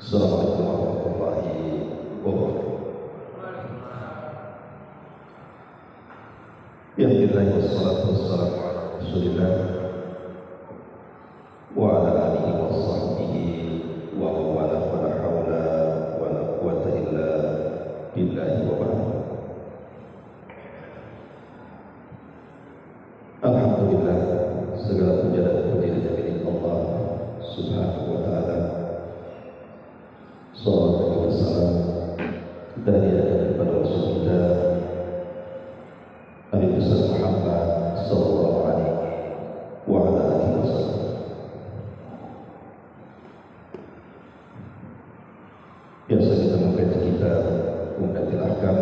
Assalamualaikum warahmatullahi wabarakatuh. Alhamdulillah wassalatu wassalamu ala Rasulillah wa ala alihi wa sahbihi wa wala wala haula wala quwwata illa billahi wa ba'd. Alhamdulillah, segala puja dan puji hanya milik Allah Subhanahu wa ta'ala. Sallallahu alaihi wasallam dan kepada Rasul kita Nabi besar Muhammad sallallahu alaihi wa ala alihi wasallam. Biasa kita mengkaji kita Umdatul Ahkam,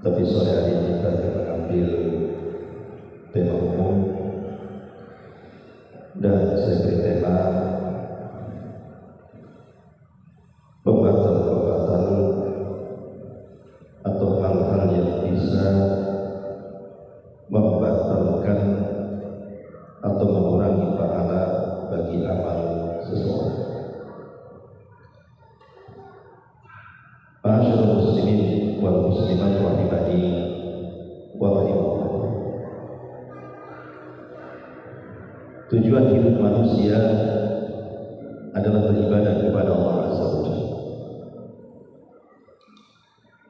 tapi sore hari kita akan mengambil tema umum dan saya beri tema pembatal-pembatal atau hal-hal yang bisa membatalkan atau mengurangi pahala bagi amal seseorang. Ma'asyiral muslimin wal muslimat rahimani wa rahimakumullah. Tujuan hidup manusia adalah beribadah kepada Allah Azza wa Jalla.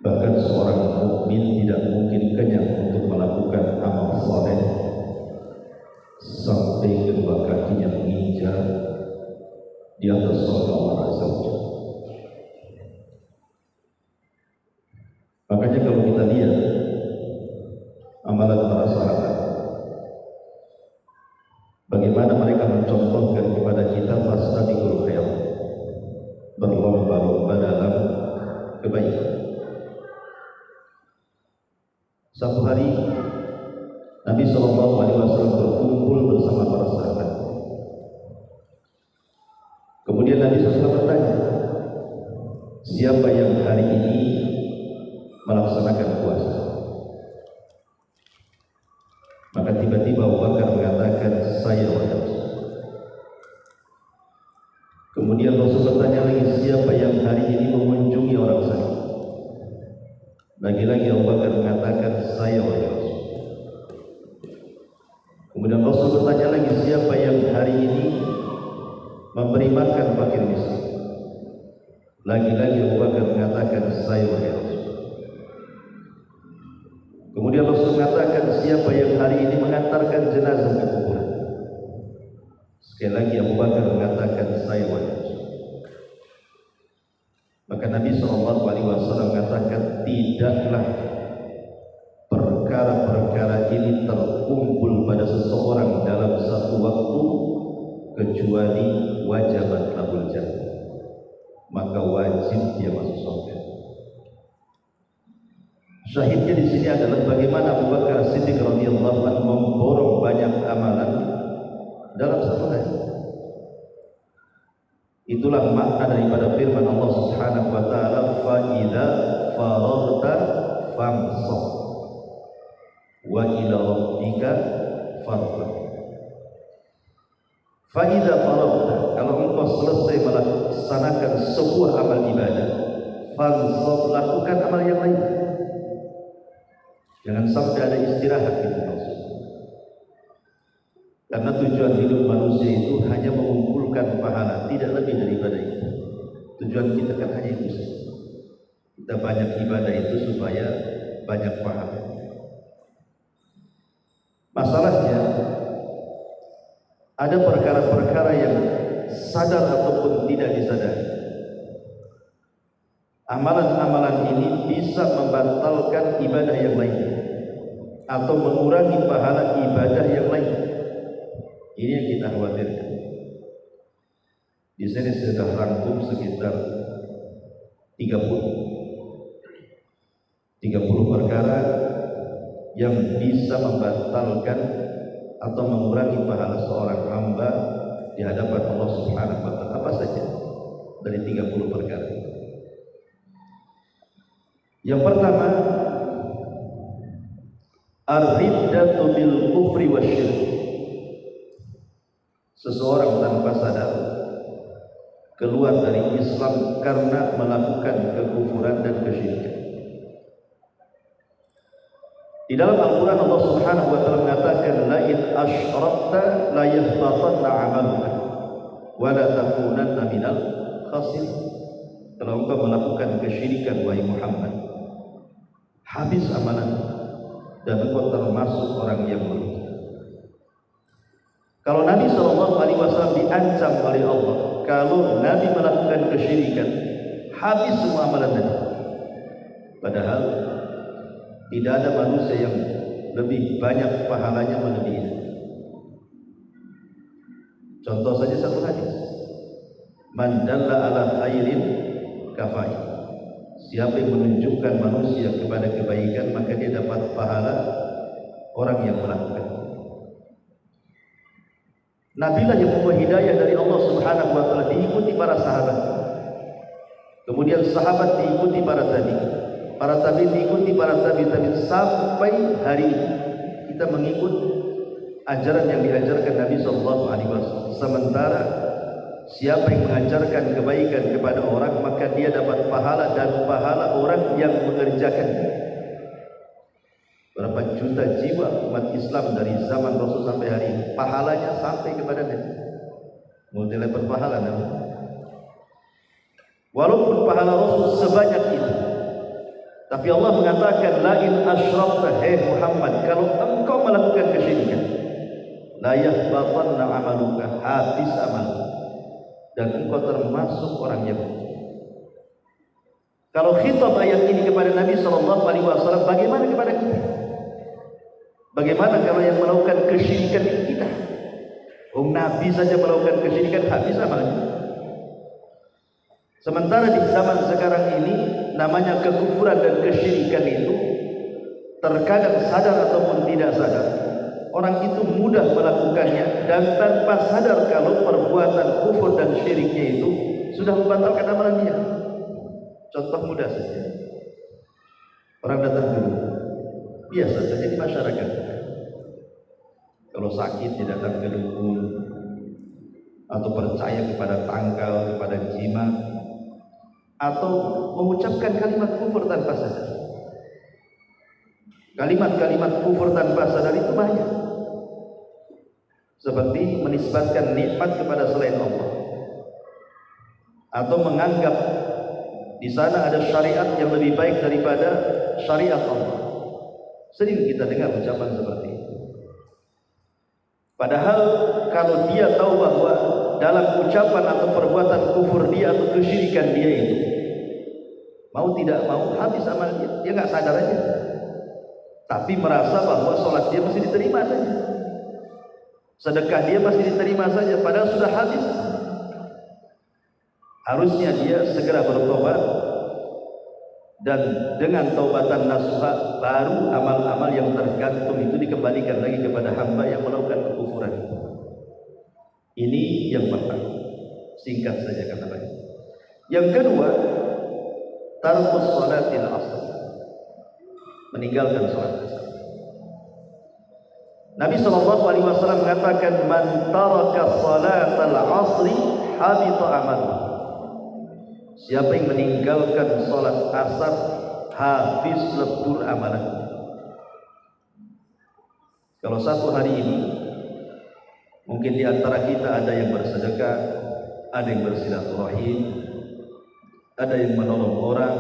Bahkan seorang mukmin tidak mungkin kenyang untuk melakukan amal saleh sampai kedua kakinya menginjak di atas surga Allah Azza wa Jalla. Makanya kalau kita lihat amalan para sahabat, bagaimana mereka mencontohkan kepada kita fastabiqul khairat, berlomba-lomba dalam kebaikan. Satu hari Nabi SAW berkumpul bersama para sahabat. Kemudian Nabi SAW bertanya, siapa yang hari ini melaksanakan puasa? Maka tiba-tiba Abu Bakar mengatakan, saya wahai Rasul. Kemudian Rasul bertanya lagi, siapa yang hari ini mengunjungi orang sakit? Lagi-lagi Abu Bakar mengatakan, saya wahai Rasul. Kemudian Rasul bertanya lagi, siapa yang hari ini memberi makan fakir miskin? Lagi-lagi Abu Bakar mengatakan, saya wahai Rasul. Kemudian Rasul mengatakan, siapa yang hari ini mengantarkan jenazah ke kuburan? Sekali lagi Abu Bakar mengatakan, saya wahai Rasul. Maka Nabi SAW mengatakan, tidaklah perkara-perkara ini terkumpul pada seseorang dalam satu waktu kecuali wajibat lahul jannah, maka wajib dia masuk surga. Syahidnya di sini adalah bagaimana Abu Bakar Siddiq radhiyallahu anhu memborong banyak amalan dalam satu hari. Itulah makna daripada firman Allah Subhanahu wa taala, fa idza faraghta famsah wa ila rabbika farghab. Fa idza faraghta, kalau engkau selesai melaksanakan sebuah amal ibadah, famsah, lakukan amal yang lain. Jangan sampai ada istirahat, itu maksudnya. Karena tujuan hidup manusia itu hanya mengumpulkan pahala, tidak lebih daripada itu. Tujuan kita kan hanya itu saja. Kita banyak ibadah itu supaya banyak pahala. Masalahnya, ada perkara-perkara yang sadar ataupun tidak disadari. Amalan-amalan ini bisa membatalkan ibadah yang lain atau mengurangi pahala ibadah yang lain. Ini yang kita khawatirkan. Di sini sudah rangkum sekitar 30 perkara yang bisa membatalkan atau mengurangi pahala seorang hamba di hadapan Allah Subhanahu wa taala. Apa saja dari 30 perkara itu? Yang pertama, ar-riddatu bil kufri wasyirk. Seseorang tanpa sadar keluar dari Islam karena melakukan kekufuran dan kesyirikan. Di dalam Al-Quran Allah Subhanahu wa Ta'ala mengatakan, la in asyrakta la yahbatanna 'amaluka wa la takunanna minal khasirin. Kalau engkau melakukan kesyirikan wahai Muhammad, habis amalan dan engkau termasuk orang yang merugi. Kalau Nabi SAW diancam oleh Allah, kalau Nabi melakukan kesyirikan, habis semua amalan Nabi. Padahal tidak ada manusia yang lebih banyak pahalanya melebihi. Contoh saja satu hadis, man dalla ala khairin kafai. Siapa yang menunjukkan manusia kepada kebaikan, maka dia dapat pahala orang yang melakukan. Nabilah yang membawa hidayah dari Allah Subhanahu wa Ta'ala, diikuti para sahabat, kemudian sahabat diikuti para tabi'in diikuti para tabi'in, sampai hari ini kita mengikut ajaran yang diajarkan Nabi SAW. Sementara siapa yang mengajarkan kebaikan kepada orang, maka dia dapat pahala dan pahala orang yang mengerjakan. Berapa juta jiwa umat Islam dari zaman Rasul sampai hari ini, pahalanya sampai kepada Nabi, multi-level pahala Nabi. Walaupun pahala Rasul sebanyak itu, tapi Allah mengatakan, la in asyrakta, hei Muhammad, kalau engkau melakukan kesyirikan, la yahbatanna 'amaluka, habis amalmu dan engkau termasuk orang yang merugi. Kalau khitab ayat ini kepada Nabi SAW, bagaimana kepada kita? Bagaimana kalau yang melakukan kesyirikan itu kita? Nabi saja melakukan kesyirikan, habis amalnya. Sementara di zaman sekarang ini, namanya kekufuran dan kesyirikan itu terkadang sadar ataupun tidak sadar, orang itu mudah melakukannya dan tanpa sadar kalau perbuatan kufur dan syiriknya itu sudah membatalkan amalan dia. Contoh mudah saja, orang datang dulu, biasa saja di masyarakat, kalau sakit dia datang ke dukun, atau percaya kepada tangkal, kepada jimat, atau mengucapkan kalimat kufur tanpa sadar. Kalimat-kalimat kufur tanpa sadar itu banyak, seperti menisbatkan nikmat kepada selain Allah, atau menganggap di sana ada syariat yang lebih baik daripada syariat Allah. Sering kita dengar ucapan seperti itu. Padahal kalau dia tahu bahwa dalam ucapan atau perbuatan kufur dia atau kesyirikan dia itu, mau tidak mau habis amal dia nggak sadar aja, tapi merasa bahwa sholat dia masih diterima saja, sedekah dia masih diterima saja, padahal sudah habis. Harusnya dia segera bertobat, dan dengan taubatan nasuha baru amal-amal yang tergantung itu dikembalikan lagi kepada hamba yang melakukan kekufuran. Ini yang pertama, singkat saja kata banyak. Yang kedua, tarkus sholatil asr, meninggalkan sholat asar. Nabi SAW mengatakan, man taraka sholatal asri habita amaluhu. Siapa yang meninggalkan sholat asar, habis lebur amalan. Kalau satu hari ini, mungkin di antara kita ada yang bersedekah, ada yang bersilaturahim, ada yang menolong orang,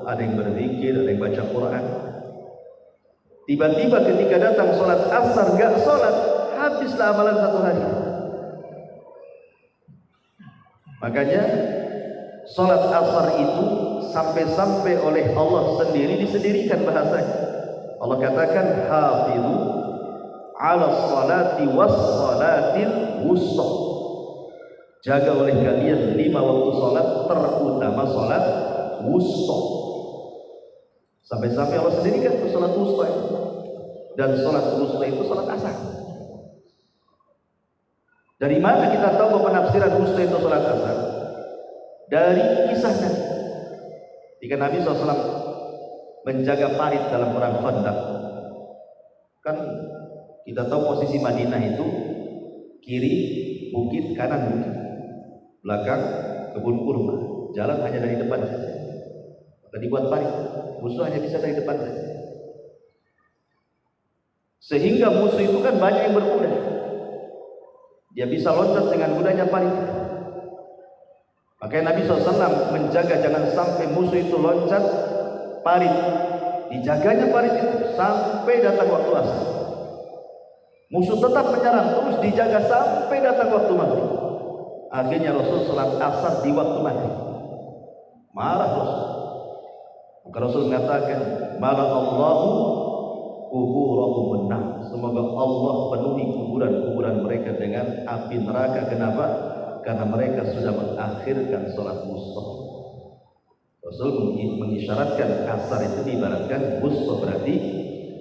ada yang berzikir, ada yang baca Quran. Tiba-tiba ketika datang sholat asar gak sholat, habislah amalan satu hari. Makanya sholat asar itu sampai-sampai oleh Allah sendiri disendirikan bahasanya. Allah katakan, hafizu ala salati was salatil wusta. Jaga oleh kalian 5 waktu sholat, terutama sholat wusta. Sampai-sampai Allah sendirikan sholat wusta itu. Dan sholat wusta itu sholat asar. Dari mana kita tahu bahwa penafsiran wusta itu sholat asar? Dari kisah Nabi. Jika Nabi SAW menjaga parit dalam perang Khandaq, kan kita tahu posisi Madinah itu kiri bukit, kanan bukit, belakang kebun kurma, jalan hanya dari depan saja. Maka dibuat parit, musuh hanya bisa dari depan saja. Sehingga musuh itu kan banyak yang berkuda. Dia bisa loncat dengan kudanya parit. Makanya Nabi SAW menjaga jangan sampai musuh itu loncat parit. Dijaganya parit itu sampai datang waktu asar. Musuh tetap menyerang, terus dijaga sampai datang waktu maghrib. Akhirnya Rasul salat asar di waktu maghrib. Marah Rasul. Maka Rasul mengatakan, "Mala Allahu kuburahum benar." Semoga Allah penuhi kuburan-kuburan mereka dengan api neraka. Kenapa? Karena mereka sudah mengakhirkan salat wusta. Rasul mengisyaratkan asar itu diibaratkan wusta, berarti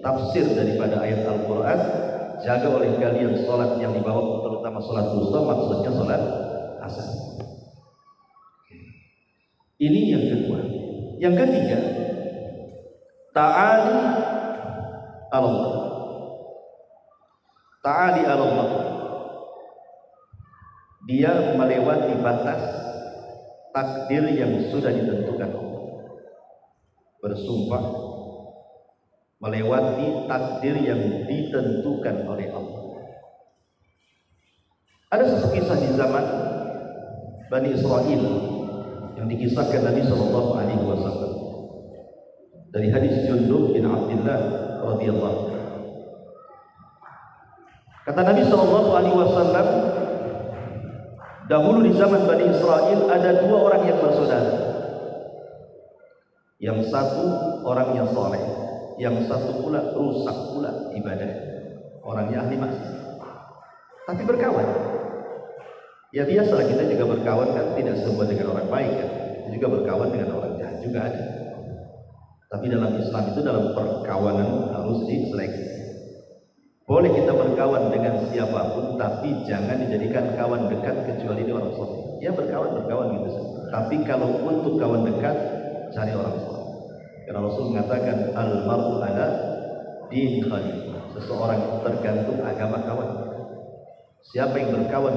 tafsir daripada ayat Al-Quran, jaga oleh kalian salat yang dibawa, terutama salat wusta, maksudnya salat asar. Ini yang kedua. Yang ketiga, ta'ali Allah. Ta'ali Allah. Dia melewati batas takdir yang sudah ditentukan Allah. Bersumpah melewati takdir yang ditentukan oleh Allah. Ada satu kisah di zaman Bani Israel yang dikisahkan Nabi Sallallahu Alaihi Wasallam dari hadis Jundub bin Abdullah radhiyallahu anhu. Kata Nabi Sallallahu Alaihi Wasallam, dahulu di zaman Bani Israel ada dua orang yang bersaudara. Yang satu orangnya soleh, yang satu pula rusak pula ibadah. Orangnya ahli maksiat, tapi berkawan. Ya biasalah, kita juga berkawan kan, tidak semua dengan orang baik kan. Kita juga berkawan dengan orang jahat juga ada. Tapi dalam Islam itu, dalam perkawanan harus diseleksi. Boleh kita berkawan dengan siapapun, tapi jangan dijadikan kawan dekat kecuali dia orang soleh. Ya berkawan gitu saja. Tapi kalau untuk kawan dekat, cari orang soleh. Karena Rasul mengatakan al-mar'u ala dini khalil. Seseorang itu tergantung agama kawan. Siapa yang berkawan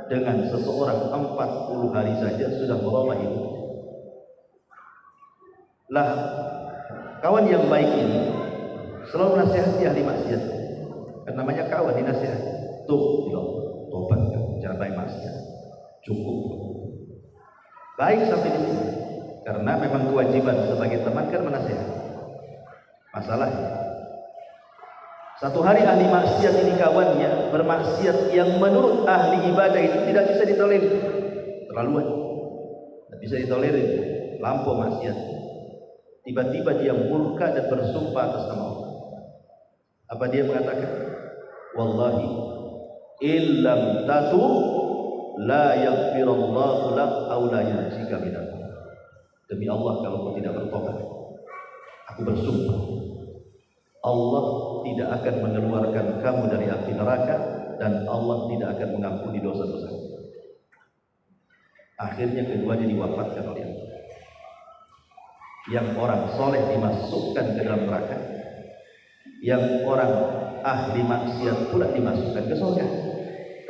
dengan seseorang 40 hari saja sudah merubah hidup. Lah, kawan yang baik ini selalu nasihati ahli maksiat. Kan namanya kawan, dinasihati. Tuh, tobat, jangan baik maksiat. Cukup. Baik sampai di sini. Karena memang kewajiban sebagai teman kan menasihati. Masalahnya, satu hari ahli maksiat ini kawannya bermaksiat yang menurut ahli ibadah itu tidak bisa ditolerir. Terlaluan. Tidak bisa ditolerir. Lampau maksiat. Tiba-tiba dia murka dan bersumpah atas nama Allah. Apa dia mengatakan? Wallahi illam tatu la yaghfirullahu lak aw la yanjika minal. Demi Allah, kalau kau tidak bertobat, aku bersumpah Allah tidak akan mengeluarkan kamu dari api neraka dan Allah tidak akan mengampuni dosa-dosa. Akhirnya keduanya diwafatkan oleh Allah. Yang orang soleh dimasukkan ke dalam neraka, yang orang ahli maksiat pula dimasukkan ke surga.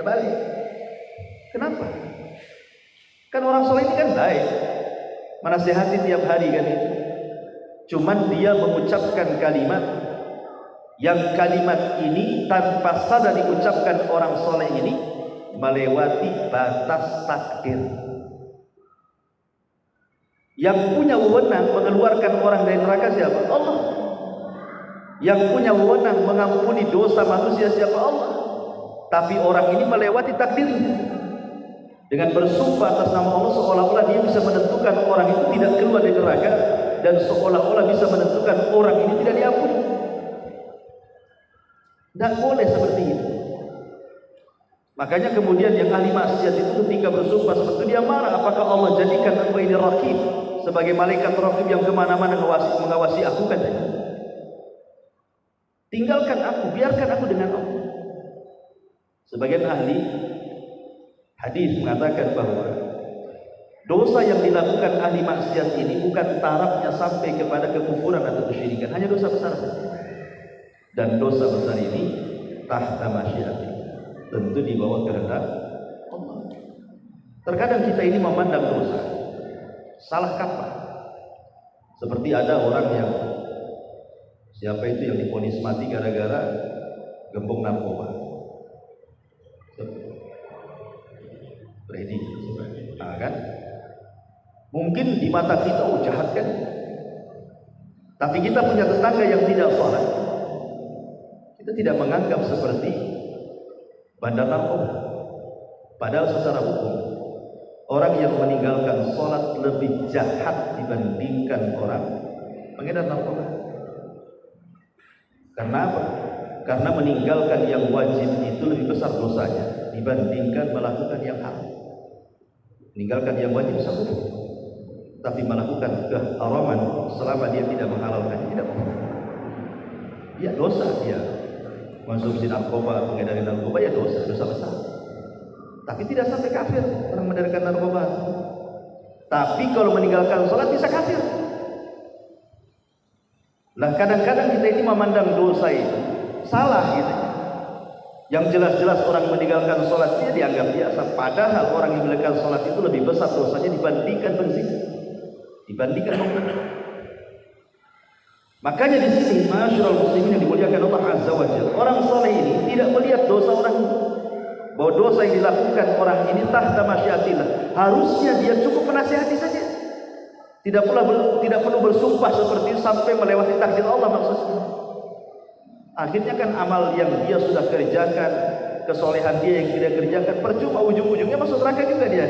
Terbalik. Kenapa? Kan orang soleh ini kan baik, menasihati tiap hari kan itu. Cuman dia mengucapkan kalimat yang kalimat ini tanpa sadar diucapkan orang soleh ini melewati batas takdir. Yang punya wewenang mengeluarkan orang dari neraka siapa? Allah. Yang punya wewenang mengampuni dosa manusia siapa? Allah. Tapi orang ini melewati takdirnya dengan bersumpah atas nama Allah, seolah-olah dia bisa menentukan orang itu tidak keluar dari neraka, dan seolah-olah bisa menentukan orang ini tidak diampuni. Tidak boleh seperti itu. Makanya kemudian yang ahli maksiat itu ketika bersumpah seperti itu, dia marah. Apakah Allah jadikan aku ini raqib, sebagai malaikat raqib yang kemana-mana mengawasi aku? Katanya, tinggalkan aku, biarkan aku dengan Allah. Sebagian ahli hadis mengatakan bahwa dosa yang dilakukan ahli maksiat ini bukan tarafnya sampai kepada kekufuran atau kesyirikan, hanya dosa besar saja. Dan dosa besar ini tahta masyiatillah, tentu di bawah kehendak Allah. Terkadang kita ini memandang dosa salah kaprah. Seperti ada orang yang siapa itu yang divonis mati gara-gara gembong narkoba. Freddy, nah, kan? Mungkin di mata kita jahat kan? Tapi kita punya tetangga yang tidak sholat. Kita tidak menganggap seperti bandar narkoba. Padahal secara hukum orang yang meninggalkan sholat lebih jahat dibandingkan orang pengedar narkoba. Karena apa? Karena meninggalkan yang wajib itu lebih besar dosanya dibandingkan melakukan yang haram. Meninggalkan yang wajib satu, tapi melakukan keharaman selama dia tidak menghalalkan, tidak apa. Dia dosa, dia konsumsi narkoba, pengedar narkoba, ya dosa besar. Tapi tidak sampai kafir orang mengedarkan narkoba. Tapi kalau meninggalkan sholat bisa kafir. Nah, kadang-kadang kita ini memandang dosa itu salah gitu. Yang jelas-jelas orang meninggalkan sholat dia dianggap biasa. Padahal orang yang meninggalkan sholat itu lebih besar dosanya dibandingkan berzina, dibandingkan membunuh. Makanya di sini, masyaallah muslimin yang dimuliakan Allah Azza wa Jalla, orang saleh ini tidak melihat dosa orang itu, bahwa dosa yang dilakukan orang ini tahta masyiatillah. Harusnya dia cukup menasihati saja. Tidak perlu bersumpah seperti itu sampai melewati takdir Allah maksudnya. Akhirnya kan amal yang dia sudah kerjakan, kesolehan dia yang tidak kerjakan, percuma, ujung-ujungnya masuk neraka juga dia.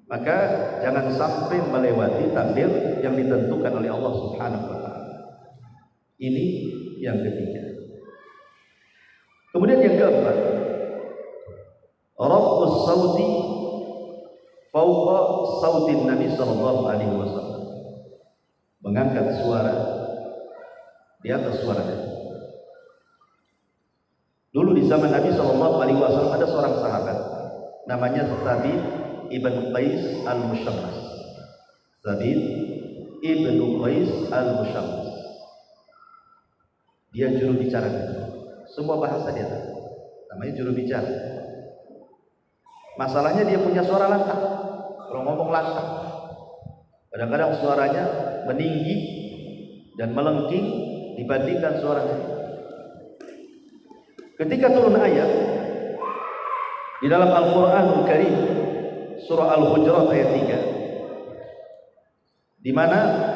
Maka jangan sampai melewati takdir yang ditentukan oleh Allah Subhanahu wa taala. Ini yang ketiga. Kemudian yang keempat, raf'us sauti fauqa sautin Nabi sallallahu alaihi wasallam. Mengangkat suara di atas suara Nabi. Dulu di zaman Nabi sallallahu alaihi wasallam ada seorang sahabat namanya Thabit ibn Qais al-Mushammas. Thabit ibn Qais al-Mushammas. Dia juru bicara Nabi. Semua bahasa dia tahu. Namanya juru bicara. Masalahnya dia punya suara lantang. Kalau ngomong lantang, kadang-kadang suaranya meninggi dan melengking dibandingkan suaranya. Ketika turun ayat di dalam Al-Qur'anul Karim surah Al-Hujurat ayat 3, di mana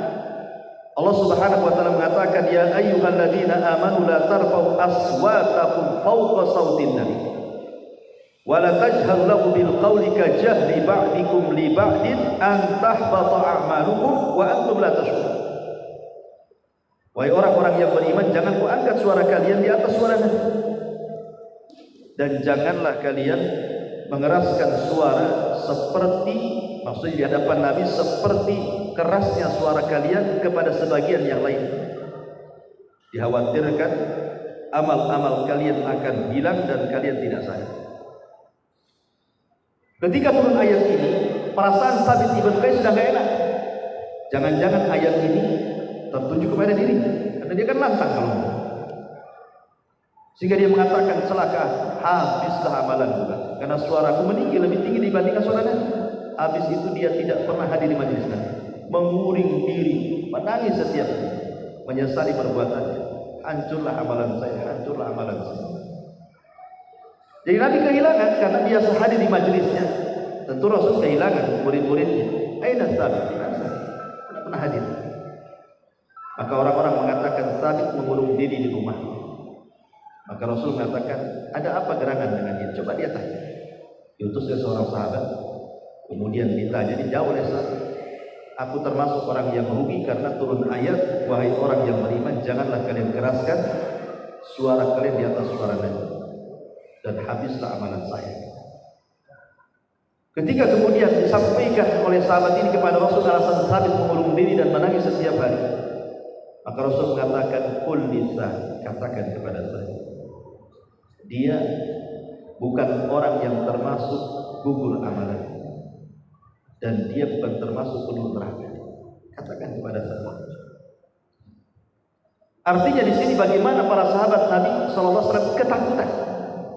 Allah Subhanahu wa taala mengatakan, ya ayyuhalladzina amanu la tarfa'u aswatakum fawqa sautin nabi wa la tajharu lahu bil qawli ka jahri ba'dikum li ba'din an tahbata a'malukum wa antum la tash'urun. Wahai orang-orang yang beriman, jangan kau angkat suara kalian di atas suara Nabi, dan janganlah kalian mengeraskan suara seperti, maksudnya di hadapan Nabi, seperti kerasnya suara kalian kepada sebagian yang lain. Dikhawatirkan amal-amal kalian akan hilang dan kalian tidak sadar. Ketika turun ayat ini, perasaan Thabit ibn Qais sudah gak enak. Jangan-jangan ayat ini tertuju kepada dirinya, karena dia kan lantang kalau ngomong. Sehingga dia mengatakan, celaka, habislah amalan bukan, karena suaraku meninggi lebih tinggi dibandingkan suara Nabi. Habis itu dia tidak pernah hadir di majelis Nabi, menguring diri, menangis setiap hari, menyesali perbuatannya. Hancurlah amalan saya, hancurlah amalan saya. Jadi Nabi kehilangan karena biasa hadir di majelisnya. Tentu Rasul kehilangan murid-muridnya. Aina Thabit? Tidak pernah hadir. Maka orang-orang mengatakan Thabit mengurung diri di rumah. Maka Rasul mengatakan, ada apa gerangan dengan dia? Coba dia tanya. Diutus oleh seorang sahabat. Kemudian ditanya, dijawab oleh sahabat, aku termasuk orang yang rugi karena turun ayat, wahai orang yang beriman, janganlah kalian keraskan suara kalian di atas suara Nabi, dan habislah amalan saya. Ketika kemudian disampaikan oleh sahabat ini kepada Rasul alasan Thabit mengurung diri dan menangis setiap hari, maka Rasul mengatakan, qul lisan, katakan kepada saya, dia bukan orang yang termasuk gugur amalan, dan dia bukan termasuk penuh neraka. Katakan kepada saya. Artinya di sini bagaimana para sahabat Nabi SAW ketakutan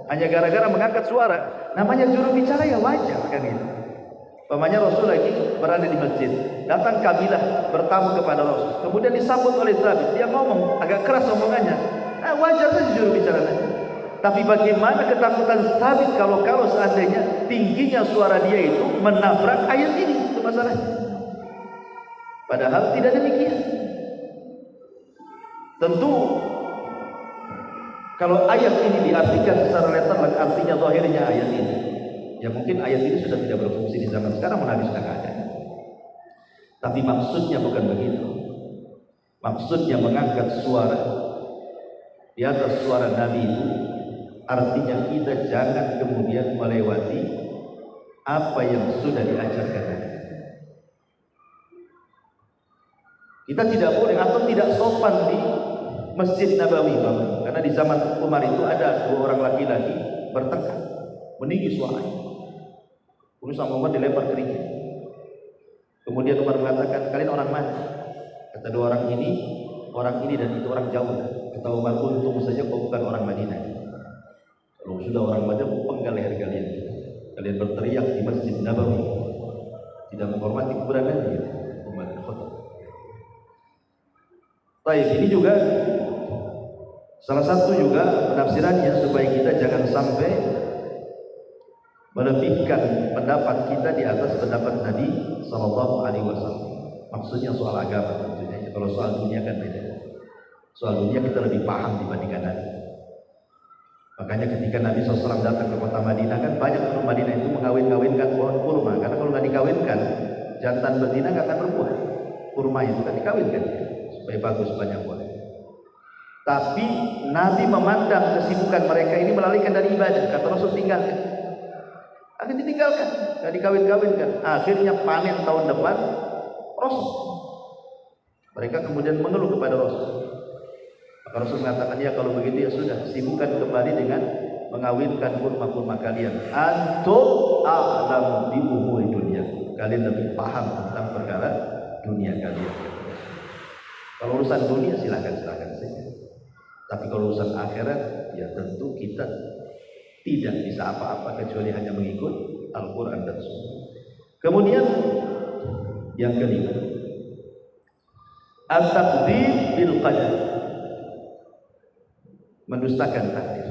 hanya gara-gara mengangkat suara. Namanya juru bicara ya wajar kan gitu. Pamannya Rasul lagi berada di masjid, datang kabilah bertamu kepada Rasul, kemudian disambut oleh Thabit, dia ngomong agak keras omongannya, wajar saja juru bicara. Tapi bagaimana ketakutan Thabit kalau seandainya tingginya suara dia itu menabrak ayat ini, itu masalahnya. Padahal tidak demikian. Tentu kalau ayat ini diartikan secara literal, artinya zahirnya ayat ini, ya mungkin ayat ini sudah tidak berfungsi di zaman sekarang, Nabi sudah tidak ada. Tapi maksudnya bukan begitu. Maksudnya mengangkat suara di atas suara Nabi itu, artinya kita jangan kemudian melewati apa yang sudah diajarkan Nabi. Kita tidak boleh atau tidak sopan di Masjid Nabawi, karena di zaman Umar itu ada 2 orang laki-laki bertengkar, meninggi suaranya. Kemudian sama Umar dilempar kerikil. Kemudian Umar mengatakan, kalian orang mana? Kata 2 orang ini dan itu orang jauh. Kata Umar, untung saja kau bukan orang Madinah. Kalau sudah orang Madinah, penggal leher kalian. Kalian berteriak di Masjid Nabawi, tidak menghormati kuburan Nabi. Umar bin Khattab. Baik, ini juga salah satu juga penafsirannya supaya kita jangan sampai melebihkan pendapat kita di atas pendapat Nabi Sallallahu Alaihi Wasallam. Maksudnya soal agama tentunya. Kalau soal dunia kan beda. Soal dunia kita lebih paham dibandingkan Nabi. Makanya ketika Nabi SAW datang ke kota Madinah, kan banyak orang Madinah itu mengawin-kawinkan pohon kurma. Karena kalau nggak dikawinkan, jantan betina nggak akan berbuah. Kurma itu kan dikawinkan supaya bagus banyak buah. Tapi Nabi memandang kesibukan mereka ini melalaikan dari ibadah. Kata Rasul, tinggalkan. Akan ditinggalkan, nggak dikawin-kawinkan. Akhirnya panen tahun depan, Rasul. Mereka kemudian mengeluh kepada Rasul. Maka Rasul mengatakan, ya kalau begitu ya sudah, sibukkan kembali dengan mengawinkan kurma-kurma kalian. Antum a'lam bi umuri dunia. Kalian lebih paham tentang perkara dunia kalian. Kalau urusan dunia silakan saja. Tapi kalau urusan akhirat, ya tentu kita tidak bisa apa-apa kecuali hanya mengikut Al-Quran dan Sunnah. Kemudian yang kelima, at-takdzib bil qadar, mendustakan takdir.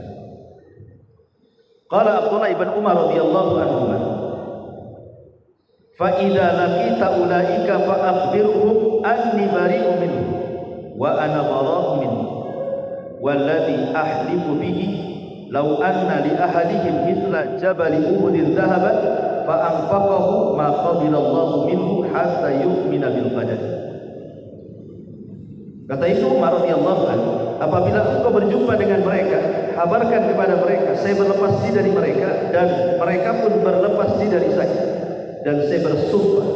Qala Abdullah ibn Umar radhiyallahu anhu, fa idza laqita ulaika fa akhbirhum anni bari'un minhum wa ana bara'un minhum walladhi ahlifu bihi law anna li ahadihim mithla jabal uhudin dhahaban fa anfaqahu ma qabila Allah minhu hatta yu'mina bil qadar. Kata itu Umar radhiyallahu anhu, apabila engkau berjumpa dengan mereka, kabarkan kepada mereka, saya berlepas diri dari mereka dan mereka pun berlepas diri dari saya. Dan saya bersumpah,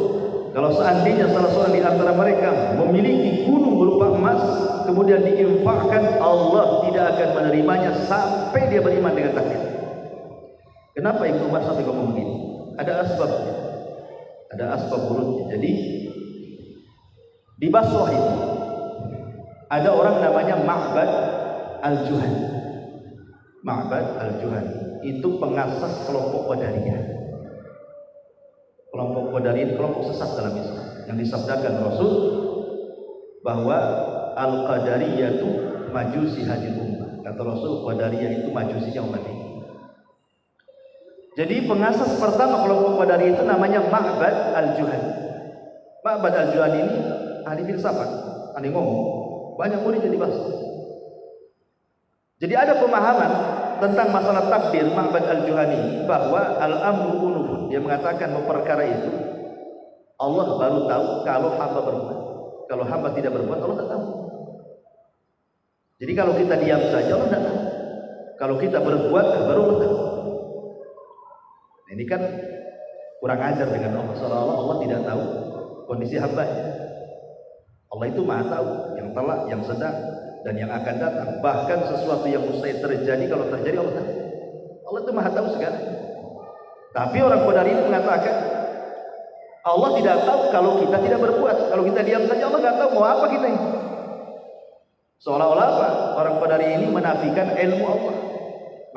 kalau seandainya salah seorang di antara mereka memiliki gunung berupa emas, kemudian diinfakkan, Allah tidak akan menerimanya sampai dia beriman dengan takdir. Kenapa Ibnu Umar sampai ngomong begini? Ada asbabnya, ada asbab urutnya. Jadi di Basrah itu ada orang namanya Ma'bad al-Juhani. Ma'bad al-Juhani itu pengasas kelompok Qadariyah. Kelompok Qadariyah kelompok sesat dalam Islam yang disabdakan Rasul bahwa al-Qadariyah itu majusi hadil ummah. Kata Rasul, Qadariyah itu majusinya umat ini. Jadi pengasas pertama kelompok Qadariyah itu namanya Ma'bad al-Juhani. Ma'bad al-Juhani ini ahli filsafat, ahli ngomong. Banyak murid jadi bahasa. Jadi ada pemahaman tentang masalah takdir Ma'bad al-Juhani bahwa al-amru unufun. Dia mengatakan perkara itu Allah baru tahu kalau hamba berbuat. Kalau hamba tidak berbuat, Allah tidak tahu. Jadi kalau kita diam saja, Allah tidak tahu. Kalau kita berbuat, baru Allah tahu. Ini kan kurang ajar dengan Allah. Seolah-olah Allah tidak tahu kondisi hambanya. Allah itu maha tahu yang telah, yang sedang, dan yang akan datang. Bahkan sesuatu yang mustahil terjadi, kalau terjadi Allah tahu. Allah itu maha tahu segalanya. Tapi orang Qadari ini mengatakan Allah tidak tahu kalau kita tidak berbuat. Kalau kita diam saja, Allah tidak tahu mau apa kita ini. Seolah-olah apa? Orang Qadari ini menafikan ilmu Allah.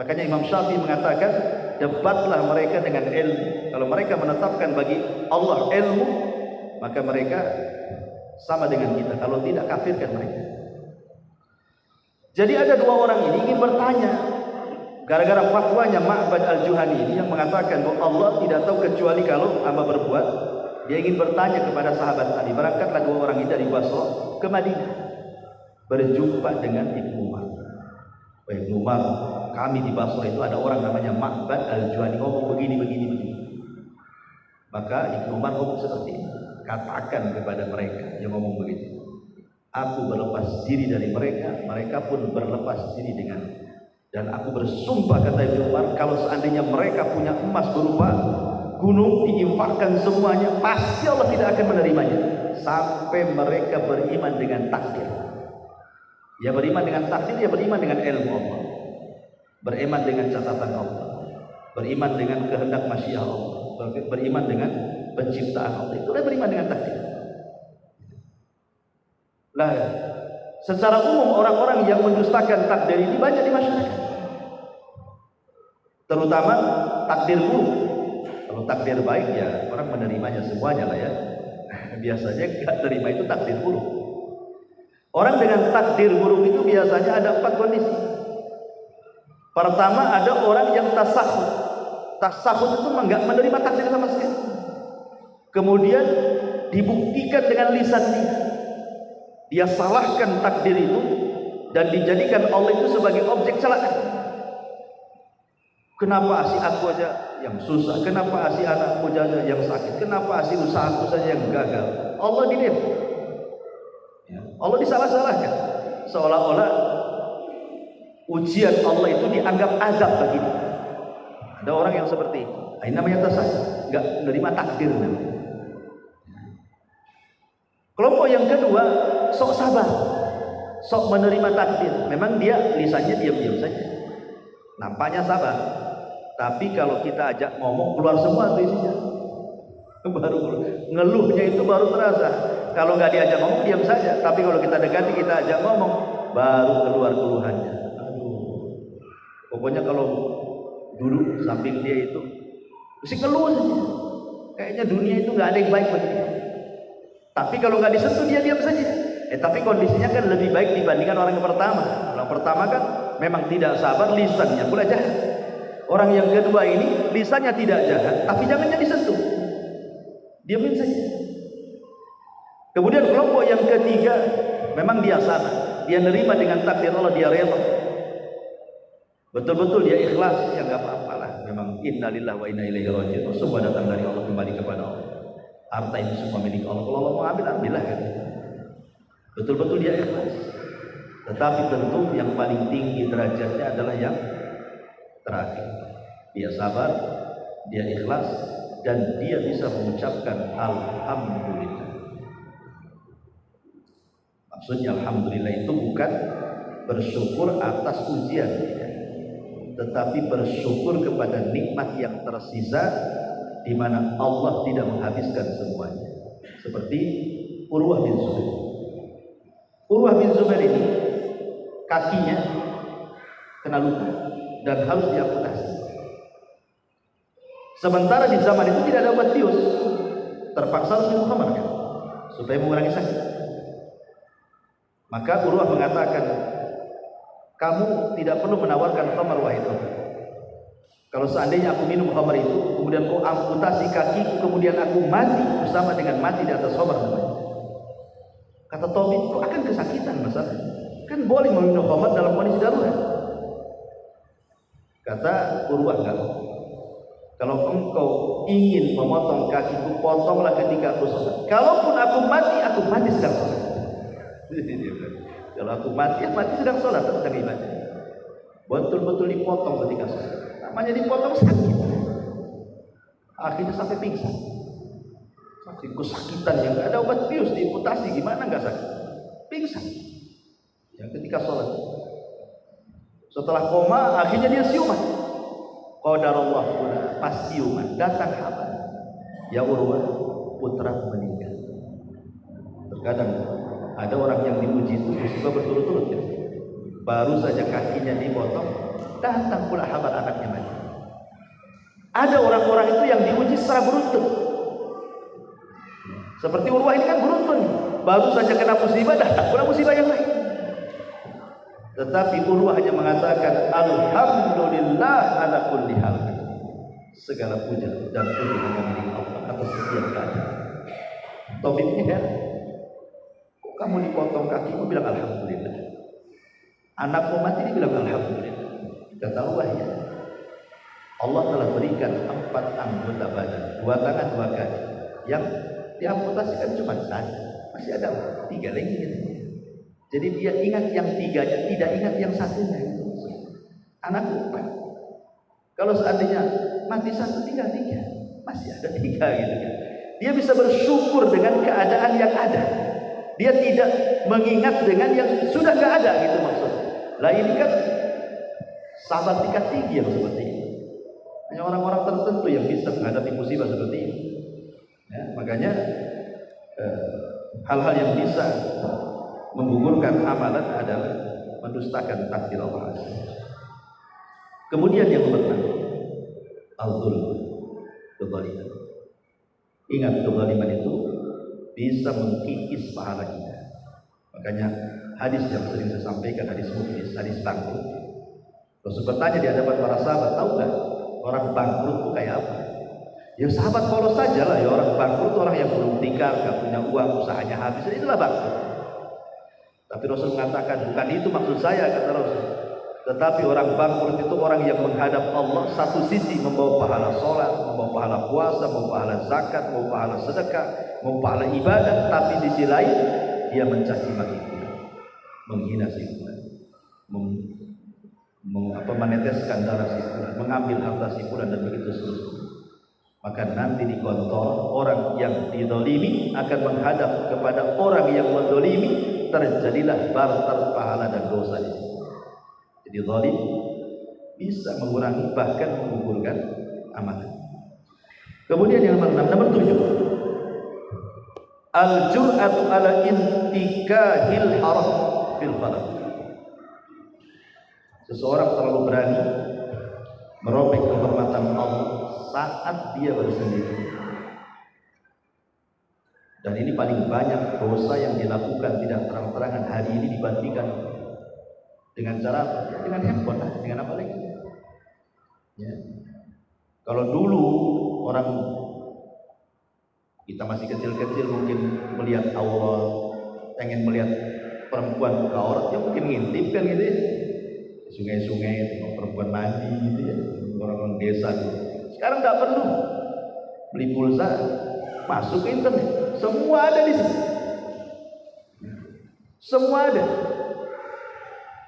Makanya Imam Syafi'i mengatakan debatlah mereka dengan ilmu. Kalau mereka menetapkan bagi Allah ilmu, maka mereka sama dengan kita. Kalau tidak, kafirkan mereka. Jadi ada dua orang ini ingin bertanya, gara-gara fatwanya Ma'bad al-Juhani ini yang mengatakan bahwa Allah tidak tahu kecuali kalau hamba berbuat. Dia ingin bertanya kepada sahabat tadi. Berangkatlah dua orang ini dari Basra ke Madinah, berjumpa dengan Ibnu Umar. Ibnu Umar, kami di Basra itu ada orang namanya Ma'bad al-Juhani, ngomong begini. Maka Ibnu Umar ngomong seperti ini, katakan kepada mereka yang ngomong begitu, aku berlepas diri dari mereka, mereka pun berlepas diri dengan. Dan aku bersumpah, kata Ibnu Umar, kalau seandainya mereka punya emas berupa gunung diinfakkan semuanya, pasti Allah tidak akan menerimanya sampai mereka beriman dengan takdir. Ya beriman dengan takdir, ya beriman dengan ilmu Allah, beriman dengan catatan Allah, beriman dengan kehendak masyiah Allah, beriman dengan penciptaan Allah. Itulah beriman dengan takdir. Lah, secara umum orang-orang yang mendustakan takdir ini banyak di masyarakat, terutama takdir buruk. Kalau takdir baik ya orang menerimanya semuanya lah ya. Biasanya nggak terima itu takdir buruk. Orang dengan takdir buruk itu biasanya ada 4 kondisi. Pertama, ada orang yang tasakhut. Tasakhut itu nggak menerima takdir sama sekali. Kemudian dibuktikan dengan lisannya. Dia salahkan takdir itu dan dijadikan Allah itu sebagai objek celaan. Kenapa asih aku aja yang susah? Kenapa asih anakku aja yang sakit? Kenapa asih usahaku saja yang gagal? Allah didiam. Ya, Allah disalah-salahkan. Seolah-olah ujian Allah itu dianggap azab bagi dia. Ada orang yang seperti itu. Ini namanya tasawuf, nggak menerima takdir namanya. Kelompok yang kedua, sok sabar, sok menerima takdir. Memang dia lisannya diam-diam saja, nampaknya sabar, tapi kalau kita ajak ngomong keluar semua tuh isinya. Baru ngeluhnya itu baru terasa. Kalau nggak diajak ngomong diam saja, tapi kalau kita dekati, kita ajak ngomong, baru keluar keluhannya. Aduh, pokoknya kalau duduk samping dia itu mesti keluh saja. Kayaknya dunia itu nggak ada yang baik bagi dia. Tapi kalau nggak disentuh dia diam saja. Tapi kondisinya kan lebih baik dibandingkan orang yang pertama. Orang pertama kan memang tidak sabar, lisannya pula jahat. Orang yang kedua ini lisannya tidak jahat, tapi jangannya disentuh, diamin saja. Kemudian kelompok yang ketiga, memang dia sana, dia nerima dengan takdir Allah, dia rela, betul-betul dia ikhlas, ya nggak apa-apalah. Memang innalillahi wa inna ilaihi raji'un, semua datang dari Allah, kembali kepada Allah. Harta ini semua milik Allah. Kalau Allah mau ambil, ambillah kan. Betul-betul dia ikhlas. Tetapi tentu yang paling tinggi derajatnya adalah yang terakhir. Dia sabar, dia ikhlas, dan dia bisa mengucapkan alhamdulillah. Maksudnya alhamdulillah itu bukan bersyukur atas ujian, tetapi bersyukur kepada nikmat yang tersisa, di mana Allah tidak menghabiskan semuanya. Seperti Urwah bin Zubair. Urwah bin Zubair ini kakinya kena luka dan harus diamputasi. Sementara di zaman itu tidak ada obat bius, terpaksa harus minum khamar kan, supaya mengurangi sakit. Maka Urwah mengatakan, kamu tidak perlu menawarkan khamar wahai Tuhan. Kalau seandainya aku minum khamar itu, kemudian kau amputasi kakiku, kemudian aku mati, bersama dengan mati di atas khamar namanya. Kata tabib, kau akan kesakitan masalah. Kan boleh meminum khamar dalam kondisi darurat. Kata Urwah, enggak. Kalau engkau ingin memotong kakiku, potonglah ketika aku sholat. Kalaupun aku mati sedang sholat. Kalau aku mati, mati sedang sholat atau sedang ibadah. Betul-betul dipotong ketika sholat. Namanya dipotong sakit. Akhirnya sampai pingsan. Sakit kesakitan yang nggak ada obat bius, diamputasi gimana nggak sakit? Pingsan. Yang ketika sholat. Setelah koma, akhirnya dia siuman. Qadarullah pas siuman, datang kabar. Ya Urwah, putra meninggal. Terkadang ada orang yang diuji itu musibah berturut-turut ya. Baru saja kakinya dipotong, datang pula kabar anaknya mati. Ada orang-orang itu yang diuji secara beruntun. Seperti Urwah ini kan beruntun, baru saja kena musibah, dah tak pula musibah yang lain. Tetapi Urwah hanya mengatakan alhamdulillah ala kulli hal. Segala puja dan puji hanya milik Allah atas setiap keadaan. Tobitnya ya, kok kamu dipotong kakimu bilang alhamdulillah. Anakmu mati dibilang alhamdulillah. Kata Urwah ya, Allah telah berikan 4 anggota badan, 2 tangan 2 kaki, yang diamputasikan cuma 1, masih ada 3 lagi gitu. Jadi dia ingat yang 3-nya, tidak ingat yang 1-nya. Anak 4. Kalau seandainya mati 1 tinggal 3, masih ada 3 gitu kan. Dia bisa bersyukur dengan keadaan yang ada. Dia tidak mengingat dengan yang sudah nggak ada gitu maksudnya. Lah ini kan sahabat tingkat tinggi yang seperti ini. Hanya orang-orang tertentu yang bisa menghadapi musibah seperti ini. Ya, makanya hal-hal yang bisa menggugurkan amalan adalah mendustakan takdir Allah. Kemudian yang kedua, al-zulm, kezaliman. Ingat, kezaliman itu bisa mengkikis pahala kita. Makanya hadis yang sering saya sampaikan, hadis muflis, hadis bangkrut. Rasul bertanya di hadapan para sahabat, tahu nggak orang bangkrut itu kayak apa? Ya sahabat polos saja lah, ya orang bangkrut itu orang yang belum tikar, nggak punya uang, usahanya habis, itulah bangkrut. Tapi Rasul mengatakan bukan itu maksud saya, kata Rasul. Tetapi orang bangkrut itu orang yang menghadap Allah, satu sisi membawa pahala sholat, membawa pahala puasa, membawa pahala zakat, membawa pahala sedekah, membawa pahala ibadah, tapi sisi lain dia mencaci maki fulan, menghina si fulan, meneteskan darah si fulan, mengambil harta si fulan, dan begitu seterusnya. Maka nanti di kantor orang yang didolimi akan menghadap kepada orang yang mendolimi, terjadilah barter pahala dan dosa di situ. Jadi zalim bisa mengurangi bahkan menggugurkan amalan. Kemudian yang nomor 7, al-jur'atu ala intikahil haram fil falaq. Seseorang terlalu berani merobek kehormatan Allah saat dia bersendiri. Dan ini paling banyak dosa yang dilakukan tidak terang-terangan hari ini dibandingkan dengan cara apa? Ya, dengan handphone lah, dengan apa lagi? Ya. Kalau dulu orang kita masih kecil-kecil mungkin melihat aurat, pengen melihat perempuan buka aurat, ya mungkin ngintip kan gitu ya. Sungai-sungai tengok perempuan mandi gitu ya, orang-orang desa gitu. Sekarang nggak perlu beli pulsa, masuk ke internet, semua ada di situ. Semua ada.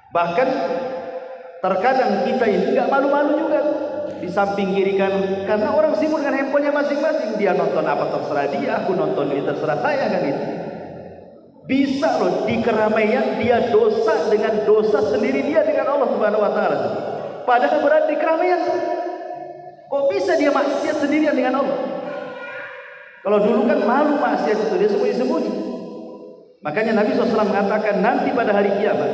Bahkan terkadang kita ini nggak malu-malu juga di samping kiri kanan, karena orang sibuk dengan handphonenya masing-masing. Dia nonton apa terserah dia, aku nonton ini terserah saya kan gitu. Bisa loh di keramaian dia dosa dengan dosa sendiri dia dengan Allah Subhanahu Wa Taala. Padahal berada di keramaian, kok bisa dia maksiat sendirian dengan Allah? Kalau dulu kan malu maksiat itu dia sembunyi-sembunyi. Makanya Nabi SAW mengatakan nanti pada hari kiamat